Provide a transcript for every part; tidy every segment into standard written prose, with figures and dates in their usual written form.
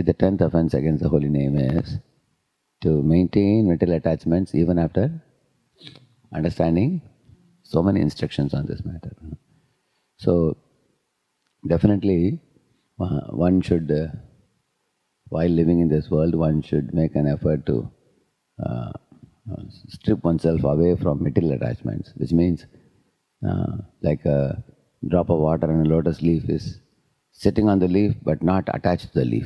See, the 10th offense against the holy name is to maintain mental attachments even after understanding so many instructions on this matter. So, definitely, one should, while living in this world, one should make an effort to strip oneself away from material attachments, which means like a drop of water on a lotus leaf is sitting on the leaf but not attached to the leaf.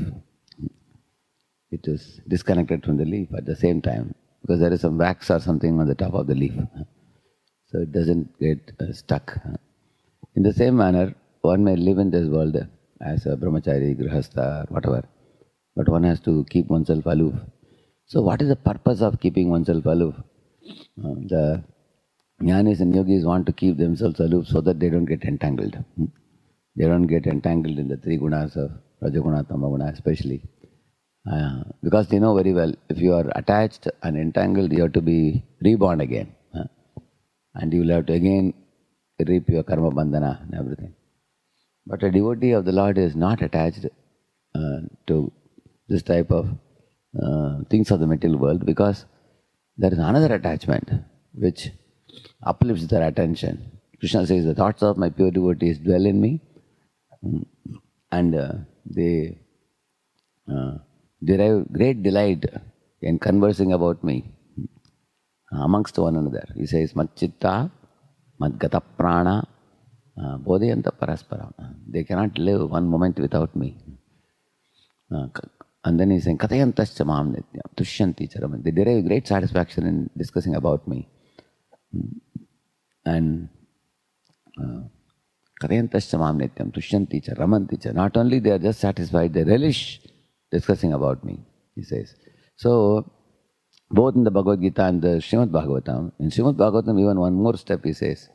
It is disconnected from the leaf at the same time because there is some wax or something on the top of the leaf. So it doesn't get stuck. In the same manner, one may live in this world as a brahmachari, grihastha, whatever, but one has to keep oneself aloof. So what is the purpose of keeping oneself aloof? The jnanis and yogis want to keep themselves aloof so that they don't get entangled. They don't get entangled in the three gunas of Rajaguna, Tamaguna especially. Because they know very well, if you are attached and entangled, you have to be reborn again. And you will have to again reap your karma bandhana and everything. But a devotee of the Lord is not attached to this type of things of the material world because there is another attachment which uplifts their attention. Krishna says, the thoughts of my pure devotees dwell in me and they derive great delight in conversing about me amongst one another. He says, Matchitta, Madgata Prana, Bodhayanta Paraspara. They cannot live one moment without me. And then he's saying, Katayantascha Mam Nityam, Tushyanti Charam. They derive great satisfaction in discussing about me. And Katayantascha Mam Nityam, Tushyanti Cha, Ramanti Cha. Not only they are just satisfied, they relish discussing about me, he says. So, both in the Bhagavad Gita and the Srimad Bhagavatam, in Srimad Bhagavatam even one more step he says,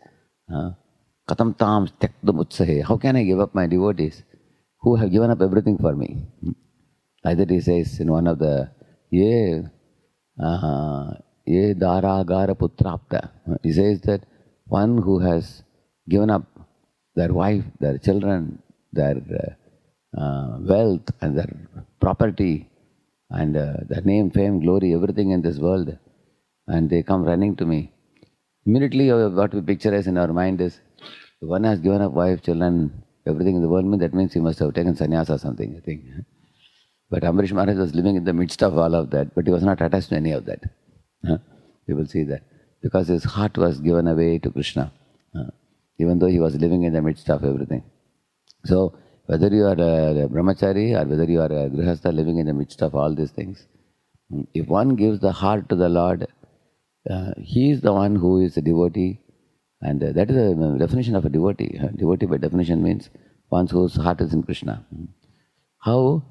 Katam tam tyaktam utsahe. How can I give up my devotees who have given up everything for me? Like that he says in one of the ye dara gara putrapta. He says that one who has given up their wife, their children, their wealth and their property and their name, fame, glory, everything in this world, and they come running to me. Immediately what we picturize in our mind is, if one has given up wife, children, everything in the world, that means he must have taken sannyas or something, I think. But Ambarish Maharaj was living in the midst of all of that, but he was not attached to any of that. You will see that. Because his heart was given away to Krishna, even though he was living in the midst of everything. So, whether you are a brahmachari or whether you are a grihastha living in the midst of all these things, if one gives the heart to the Lord, he is the one who is a devotee, and that is the definition of a devotee. Devotee by definition means one whose heart is in Krishna. How?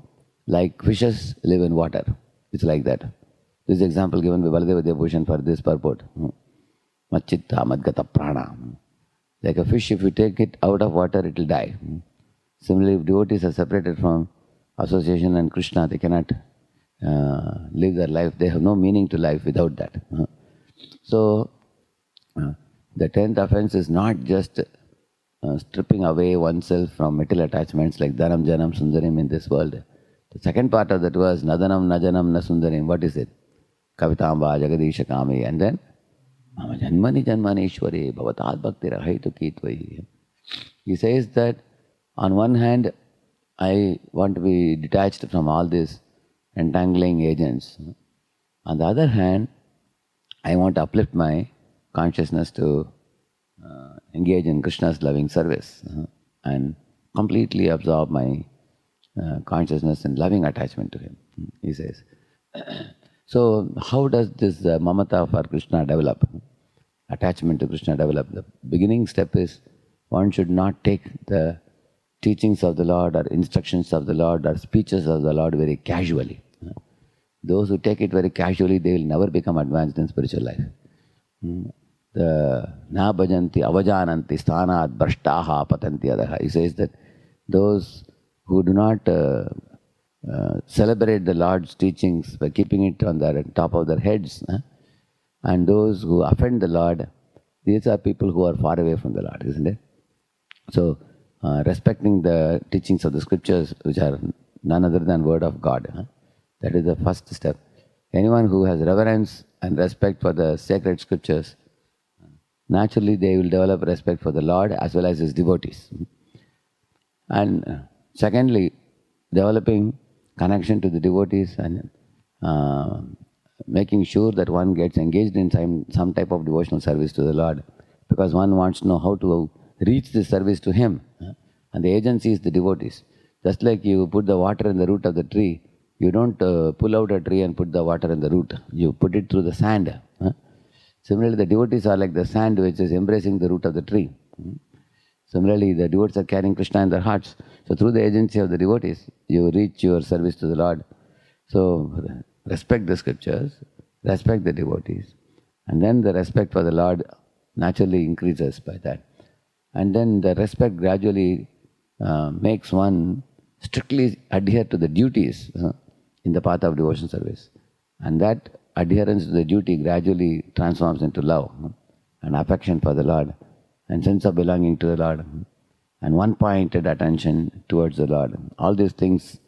Like fishes live in water. It's like that. This is the example given by Baladeva Devbhushan for this purport. Machitta madgata prana. Like a fish, if you take it out of water, it will die. Similarly, if devotees are separated from association and Krishna, they cannot live their life. They have no meaning to life without that. So, the 10th offense is not just stripping away oneself from material attachments like Dhanam, Janam, Sundarim in this world. The second part of that was Nadanam, Najanam, Nasundarim. What is it? Kavitamba, Jagadisha Kami. And then Mama Janmani Janmaneshwari Bhavatad Bhakti Rahaitu Kitvai. He says that on one hand, I want to be detached from all these entangling agents. On the other hand, I want to uplift my consciousness to engage in Krishna's loving service and completely absorb my consciousness and loving attachment to him, he says. So, how does this mamata for Krishna develop? Attachment to Krishna develop? The beginning step is one should not take the teachings of the Lord or instructions of the Lord or speeches of the Lord very casually. Those who take it very casually, they will never become advanced in spiritual life. The na bhajanti avajananti sthanat brashtaha patanti adaha. He says that those who do not celebrate the Lord's teachings by keeping it on the top of their heads, and those who offend the Lord, these are people who are far away from the Lord, isn't it? So, respecting the teachings of the scriptures, which are none other than Word of God. That is the first step. Anyone who has reverence and respect for the sacred scriptures, naturally they will develop respect for the Lord as well as His devotees. And secondly, developing connection to the devotees and making sure that one gets engaged in some type of devotional service to the Lord, because one wants to know how to reach this service to Him. And the agency is the devotees. Just like you put the water in the root of the tree, you don't pull out a tree and put the water in the root. You put it through the sand. Similarly, the devotees are like the sand which is embracing the root of the tree. Similarly, the devotees are carrying Krishna in their hearts. So through the agency of the devotees, you reach your service to the Lord. So respect the scriptures, respect the devotees, and then the respect for the Lord naturally increases by that. And then the respect gradually makes one strictly adhere to the duties in the path of devotion service. And that adherence to the duty gradually transforms into love and affection for the Lord and sense of belonging to the Lord and one-pointed attention towards the Lord. All these things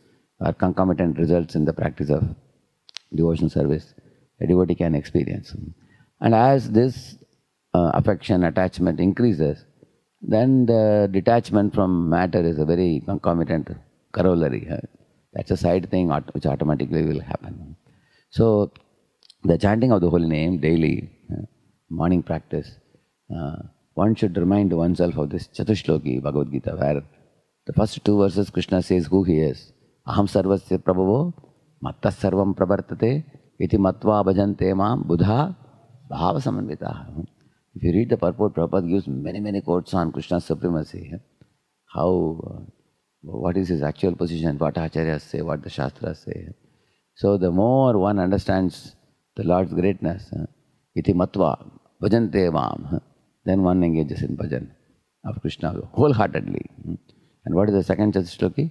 are concomitant results in the practice of devotional service a devotee can experience. And as this affection, attachment increases, then the detachment from matter is a very concomitant corollary. That's a side thing which automatically will happen. So the chanting of the holy name daily, morning practice, one should remind oneself of this Chatushloki Bhagavad Gita, where the first two verses Krishna says who he is. Aham sarvasya prabhavo mattas sarvam pravartate iti matva bhajante mam buddha bhava samanvita. If you read the purport, Prabhupada gives many quotes on Krishna's supremacy. How, what is his actual position, what acharyas say, what the shastras say. So the more one understands the Lord's greatness, iti matva bhajante mam, then one engages in bhajan of Krishna wholeheartedly. And what is the second Chatushloki?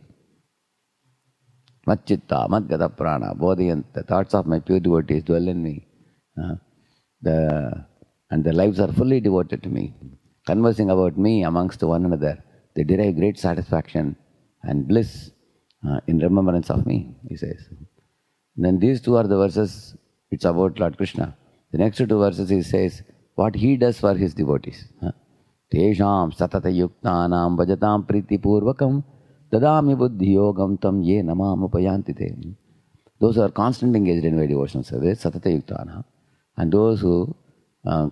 Matchitta, Madgata Prana, Bodhiyant, the thoughts of my pure devotees dwell in me. And their lives are fully devoted to me. Conversing about me amongst one another, they derive great satisfaction and bliss in remembrance of me, he says. And then these two are the verses, it's about Lord Krishna. The next two verses he says, what he does for his devotees. Tesham satata yuktanam vajatam priti purvakam dadami buddhi yogam tam ye namam upayanti te. Those who are constantly engaged in my devotional service, satata yuktana, and those who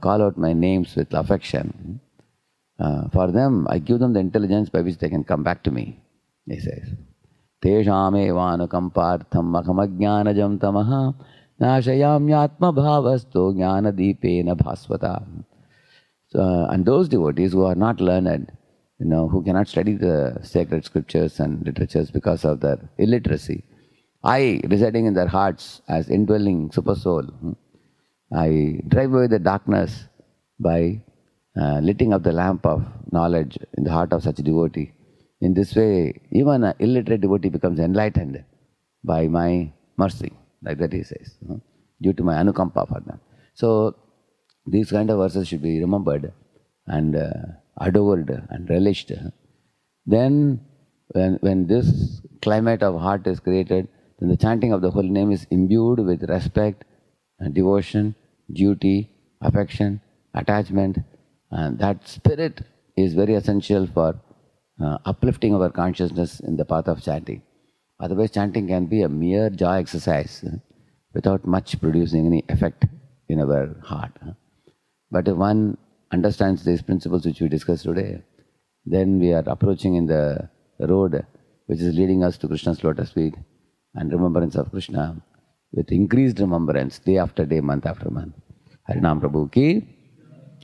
call out my names with affection, for them I give them the intelligence by which they can come back to me, he says. Tesham evanukam partham mahamajnanajam tamaha nashayamyatma bhavasto jnana deepena bhasvata. And those devotees who are not learned, who cannot study the sacred scriptures and literatures because of their illiteracy, I, residing in their hearts as indwelling supersoul, I drive away the darkness by lighting up the lamp of knowledge in the heart of such a devotee. In this way, even an illiterate devotee becomes enlightened by my mercy, like that he says, due to my anukampa for them. So these kind of verses should be remembered and adored and relished. Then when this climate of heart is created, then the chanting of the holy name is imbued with respect and devotion, duty, affection, attachment, and that spirit is very essential for uplifting our consciousness in the path of chanting. Otherwise, chanting can be a mere joy exercise without much producing any effect in our heart. But if one understands these principles which we discussed today, then we are approaching in the road which is leading us to Krishna's lotus feet and remembrance of Krishna with increased remembrance day after day, month after month. Harinam Prabhu ki